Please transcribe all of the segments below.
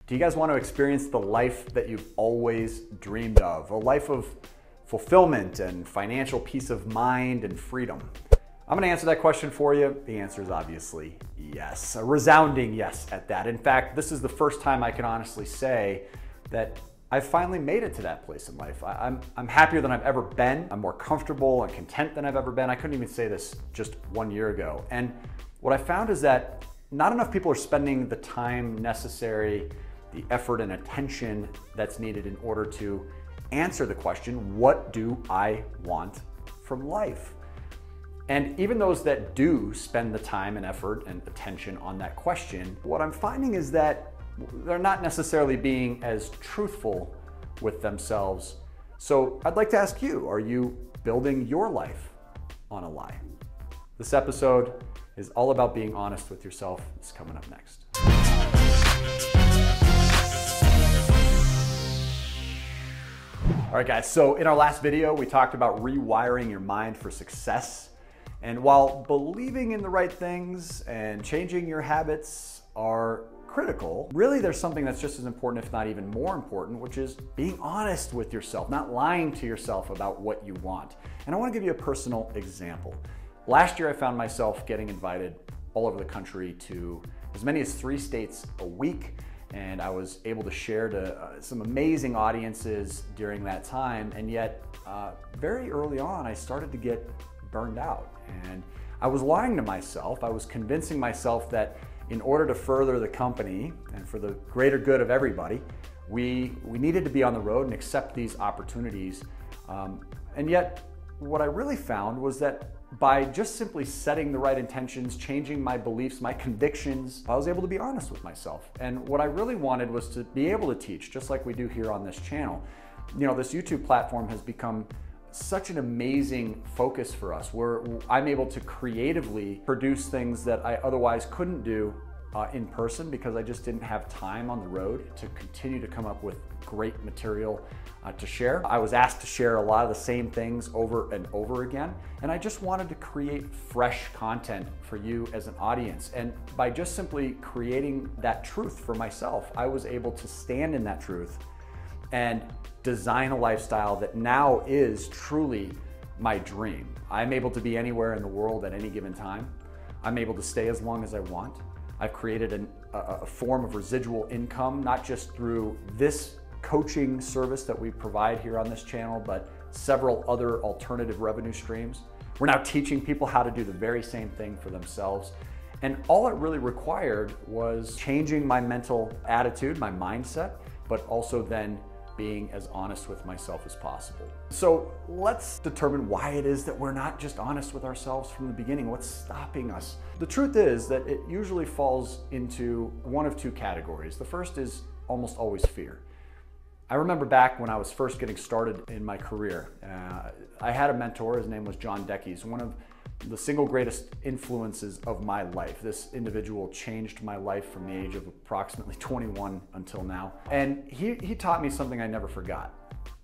Do you guys want to experience the life that you've always dreamed of? A life of fulfillment and financial peace of mind and freedom? I'm going to answer that question for you. The answer is obviously yes. A resounding yes at that. In fact, this is the first time I can honestly say that I've finally made it to that place in life. I'm happier than I've ever been. I'm more comfortable and content than I've ever been. I couldn't even say this just 1 year ago. And what I found is that not enough people are spending the time necessary, the effort and attention that's needed in order to answer the question, what do I want from life? And even those that do spend the time and effort and attention on that question, what I'm finding is that they're not necessarily being as truthful with themselves. So I'd like to ask you, are you building your life on a lie? This episode is all about being honest with yourself. It's coming up next. All right, guys, so in our last video, we talked about rewiring your mind for success. And while believing in the right things and changing your habits are critical, really there's something that's just as important, if not even more important, which is being honest with yourself, not lying to yourself about what you want. And I want to give you a personal example. Last year, I found myself getting invited all over the country to as many as 3 states a week. And I was able to share to some amazing audiences during that time. And yet, very early on, I started to get burned out. And I was lying to myself. I was convincing myself that in order to further the company and for the greater good of everybody, we needed to be on the road and accept these opportunities. And yet, what I really found was that by just simply setting the right intentions, changing my beliefs, my convictions, I was able to be honest with myself. And what I really wanted was to be able to teach, just like we do here on this channel. You know, this YouTube platform has become such an amazing focus for us, where I'm able to creatively produce things that I otherwise couldn't do in person because I just didn't have time on the road to continue to come up with great material to share. I was asked to share a lot of the same things over and over again, and I just wanted to create fresh content for you as an audience. And by just simply creating that truth for myself, I was able to stand in that truth and design a lifestyle that now is truly my dream. I'm able to be anywhere in the world at any given time. I'm able to stay as long as I want. I've created a form of residual income, not just through this coaching service that we provide here on this channel, but several other alternative revenue streams. We're now teaching people how to do the very same thing for themselves. And all it really required was changing my mental attitude, my mindset, but also then being as honest with myself as possible. So let's determine why it is that we're not just honest with ourselves from the beginning. What's stopping us? The truth is that it usually falls into one of 2 categories. The first is almost always fear. I remember back when I was first getting started in my career, I had a mentor. His name was John Deckey's, one of the single greatest influences of my life. This individual changed my life from the age of approximately 21 until now. And he taught me something I never forgot.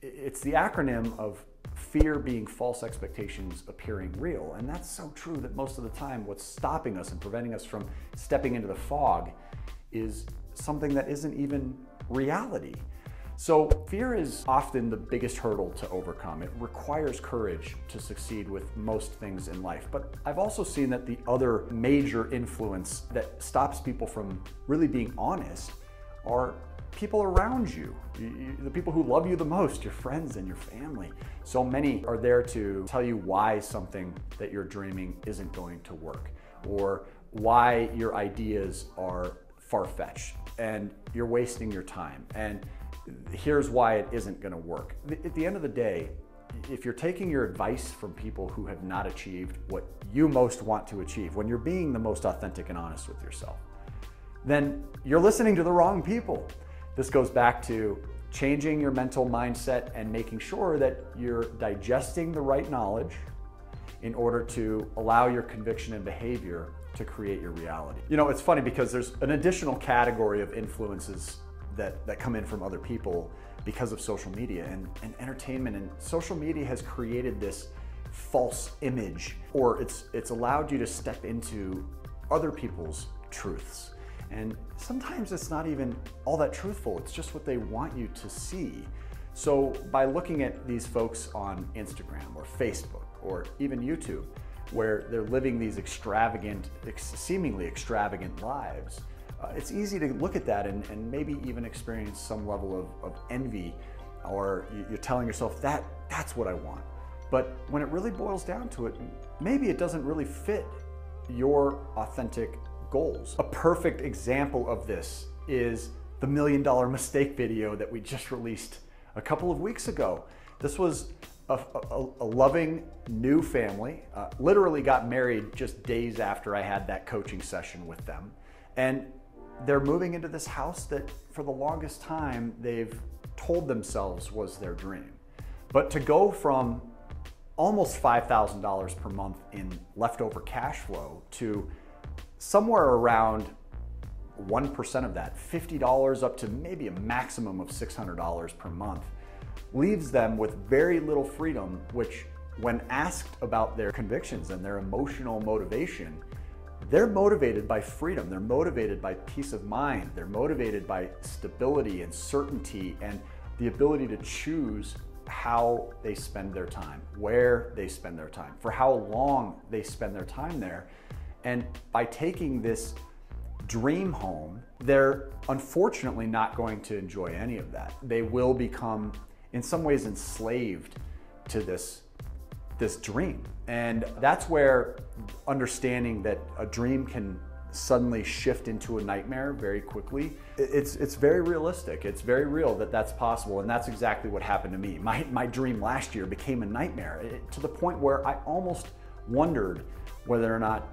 It's the acronym of fear being false expectations appearing real. And that's so true that most of the time what's stopping us and preventing us from stepping into the fog is something that isn't even reality. So fear is often the biggest hurdle to overcome. It requires courage to succeed with most things in life. But I've also seen that the other major influence that stops people from really being honest are people around you, the people who love you the most, your friends and your family. So many are there to tell you why something that you're dreaming isn't going to work, or why your ideas are far-fetched and you're wasting your time. And here's why it isn't going to work. At the end of the day, if you're taking your advice from people who have not achieved what you most want to achieve, when you're being the most authentic and honest with yourself, then you're listening to the wrong people. This goes back to changing your mental mindset and making sure that you're digesting the right knowledge in order to allow your conviction and behavior to create your reality. You know, it's funny because there's an additional category of influences that come in from other people because of social media and entertainment. And social media has created this false image, or it's allowed you to step into other people's truths. And sometimes it's not even all that truthful. It's just what they want you to see. So by looking at these folks on Instagram or Facebook or even YouTube, where they're living these extravagant, seemingly extravagant lives, it's easy to look at that and maybe even experience some level of envy, or you're telling yourself that's what I want. But when it really boils down to it, maybe it doesn't really fit your authentic goals. A perfect example of this is the $1 Million Mistake video that we just released a couple of weeks ago. This was a loving new family, literally got married just days after I had that coaching session with them. And they're moving into this house that for the longest time they've told themselves was their dream. But to go from almost $5,000 per month in leftover cash flow to somewhere around 1% of that, $50 up to maybe a maximum of $600 per month, leaves them with very little freedom, which when asked about their convictions and their emotional motivation, they're motivated by freedom, they're motivated by peace of mind, they're motivated by stability and certainty and the ability to choose how they spend their time, where they spend their time, for how long they spend their time there. And by taking this dream home, they're unfortunately not going to enjoy any of that. They will become, in some ways, enslaved to this dream. And that's where understanding that a dream can suddenly shift into a nightmare very quickly, it's very realistic. It's very real that that's possible, and that's exactly what happened to me. My dream last year became a nightmare, to the point where I almost wondered whether or not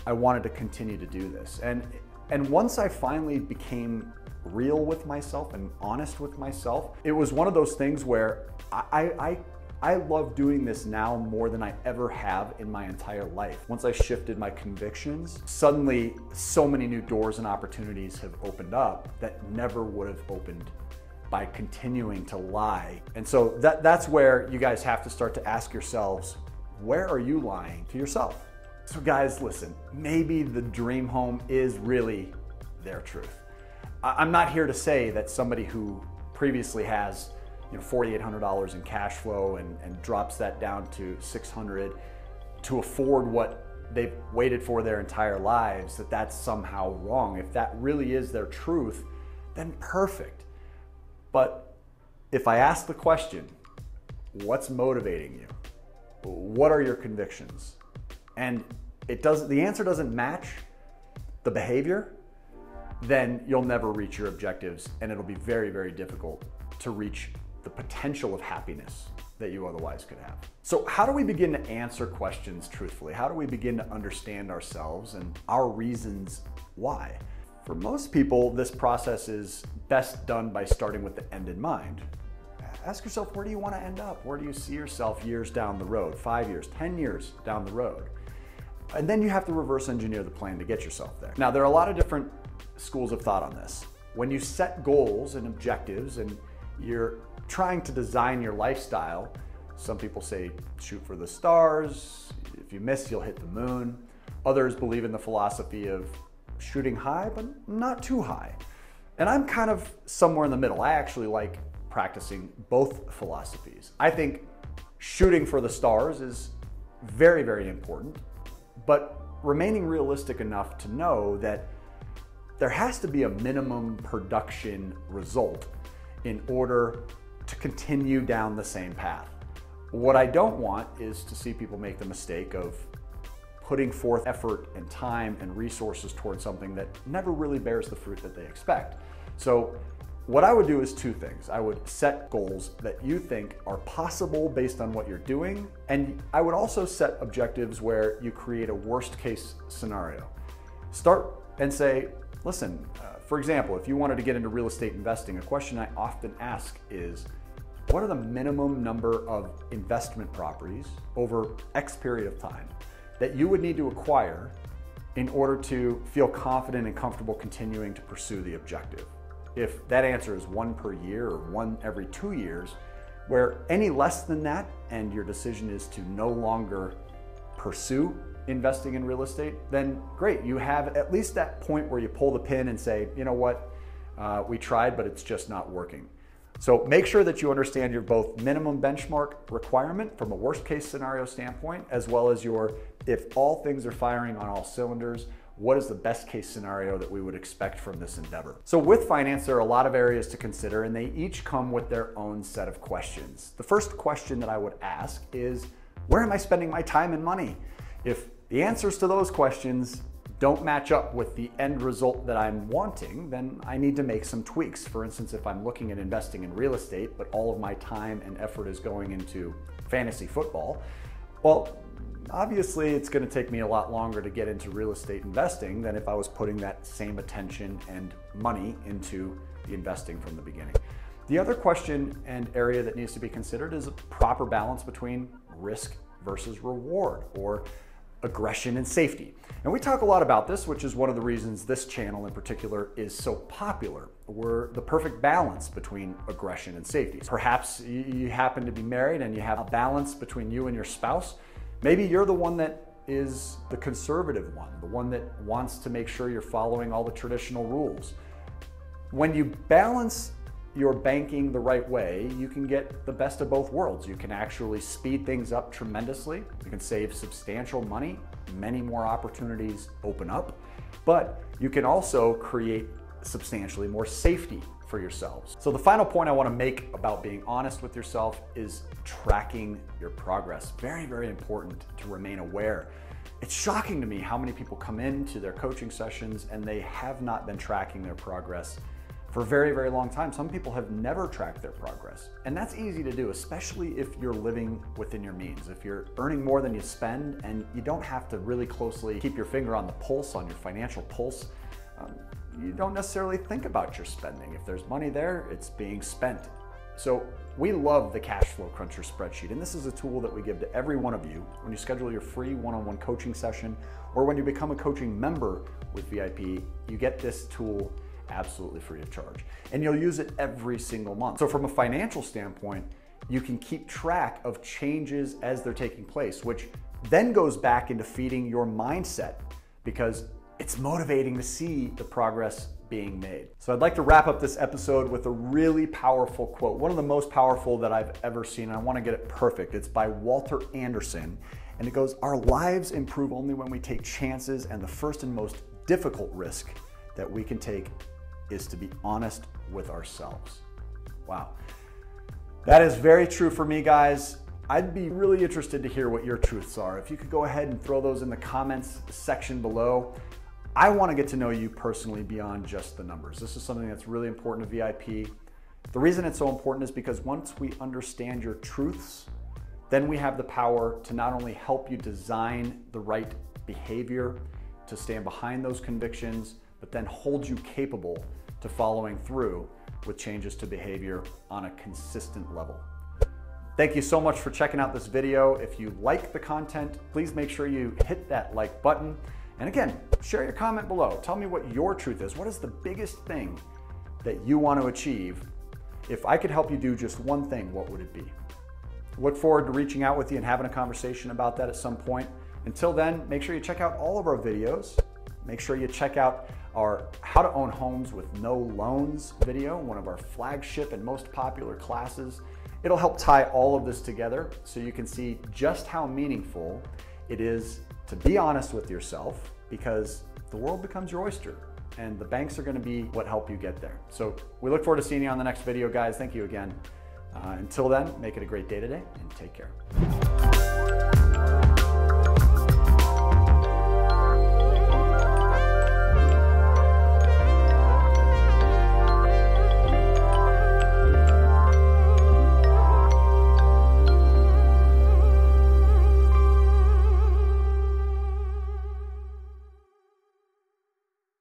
I wanted to continue to do this. And once I finally became real with myself and honest with myself, it was one of those things where I love doing this now more than I ever have in my entire life. Once I shifted my convictions, suddenly so many new doors and opportunities have opened up that never would have opened by continuing to lie. And so that's where you guys have to start to ask yourselves, where are you lying to yourself? So guys, listen, maybe the dream home is really their truth. I'm not here to say that somebody who previously has $4,800 in cash flow and drops that down to $600 to afford what they've waited for their entire lives, that's somehow wrong. If that really is their truth, then perfect. But if I ask the question, what's motivating you? What are your convictions? And the answer doesn't match the behavior, then you'll never reach your objectives, and it'll be very, very difficult to reach the potential of happiness that you otherwise could have. So how do we begin to answer questions truthfully? How do we begin to understand ourselves and our reasons why? For most people, this process is best done by starting with the end in mind. Ask yourself, where do you want to end up? Where do you see yourself years down the road, 5 years, 10 years down the road? And then you have to reverse engineer the plan to get yourself there. Now, there are a lot of different schools of thought on this. When you set goals and objectives and you're trying to design your lifestyle, some people say shoot for the stars. If you miss, you'll hit the moon. Others believe in the philosophy of shooting high, but not too high. And I'm kind of somewhere in the middle. I actually like practicing both philosophies. I think shooting for the stars is very, very important, but remaining realistic enough to know that there has to be a minimum production result in order to continue down the same path. What I don't want is to see people make the mistake of putting forth effort and time and resources towards something that never really bears the fruit that they expect. So what I would do is two things. I would set goals that you think are possible based on what you're doing, and I would also set objectives where you create a worst case scenario. Start and say, listen, for example, if you wanted to get into real estate investing, a question I often ask is, what are the minimum number of investment properties over X period of time that you would need to acquire in order to feel confident and comfortable continuing to pursue the objective? If that answer is 1 per year or 1 every 2 years, where any less than that and your decision is to no longer pursue investing in real estate, then great. You have at least that point where you pull the pin and say, you know what, we tried, but it's just not working. So make sure that you understand your both minimum benchmark requirement from a worst case scenario standpoint, as well as your, if all things are firing on all cylinders, what is the best case scenario that we would expect from this endeavor? So with finance, there are a lot of areas to consider, and they each come with their own set of questions. The first question that I would ask is, where am I spending my time and money? If the answers to those questions don't match up with the end result that I'm wanting, then I need to make some tweaks. For instance, if I'm looking at investing in real estate, but all of my time and effort is going into fantasy football, well, obviously it's going to take me a lot longer to get into real estate investing than if I was putting that same attention and money into the investing from the beginning. The other question and area that needs to be considered is a proper balance between risk versus reward, or aggression and safety. And we talk a lot about this, which is one of the reasons this channel in particular is so popular. We're the perfect balance between aggression and safety. Perhaps you happen to be married and you have a balance between you and your spouse. Maybe you're the one that is the conservative one, the one that wants to make sure you're following all the traditional rules. When you balance your banking the right way, you can get the best of both worlds. You can actually speed things up tremendously. You can save substantial money. Many more opportunities open up, but you can also create substantially more safety for yourselves. So the final point I want to make about being honest with yourself is tracking your progress. Very, very important to remain aware. It's shocking to me how many people come into their coaching sessions and they have not been tracking their progress for a very, very long time. Some people have never tracked their progress. And that's easy to do, especially if you're living within your means. If you're earning more than you spend and you don't have to really closely keep your finger on the pulse, on your financial pulse, you don't necessarily think about your spending. If there's money there, it's being spent. So we love the Cash Flow Cruncher spreadsheet. And this is a tool that we give to every one of you when you schedule your free one-on-one coaching session, or when you become a coaching member with VIP, you get this tool absolutely free of charge. And you'll use it every single month. So from a financial standpoint, you can keep track of changes as they're taking place, which then goes back into feeding your mindset, because it's motivating to see the progress being made. So I'd like to wrap up this episode with a really powerful quote, one of the most powerful that I've ever seen, and I want to get it perfect. It's by Walter Anderson, and it goes, "Our lives improve only when we take chances, and the first and most difficult risk that we can take is to be honest with ourselves." Wow. That is very true for me, guys. I'd be really interested to hear what your truths are. If you could go ahead and throw those in the comments section below. I want to get to know you personally beyond just the numbers. This is something that's really important to VIP. The reason it's so important is because once we understand your truths, then we have the power to not only help you design the right behavior, to stand behind those convictions, but then hold you capable to following through with changes to behavior on a consistent level. Thank you so much for checking out this video. If you like the content, please make sure you hit that like button. And again, share your comment below. Tell me what your truth is. What is the biggest thing that you want to achieve? If I could help you do just one thing, what would it be? Look forward to reaching out with you and having a conversation about that at some point. Until then, make sure you check out all of our videos. Make sure you check out our How to Own Homes with No Loans video, one of our flagship and most popular classes. It'll help tie all of this together so you can see just how meaningful it is to be honest with yourself, because the world becomes your oyster and the banks are going to be what help you get there. So we look forward to seeing you on the next video, guys. Thank you again. Until then, make it a great day today and take care.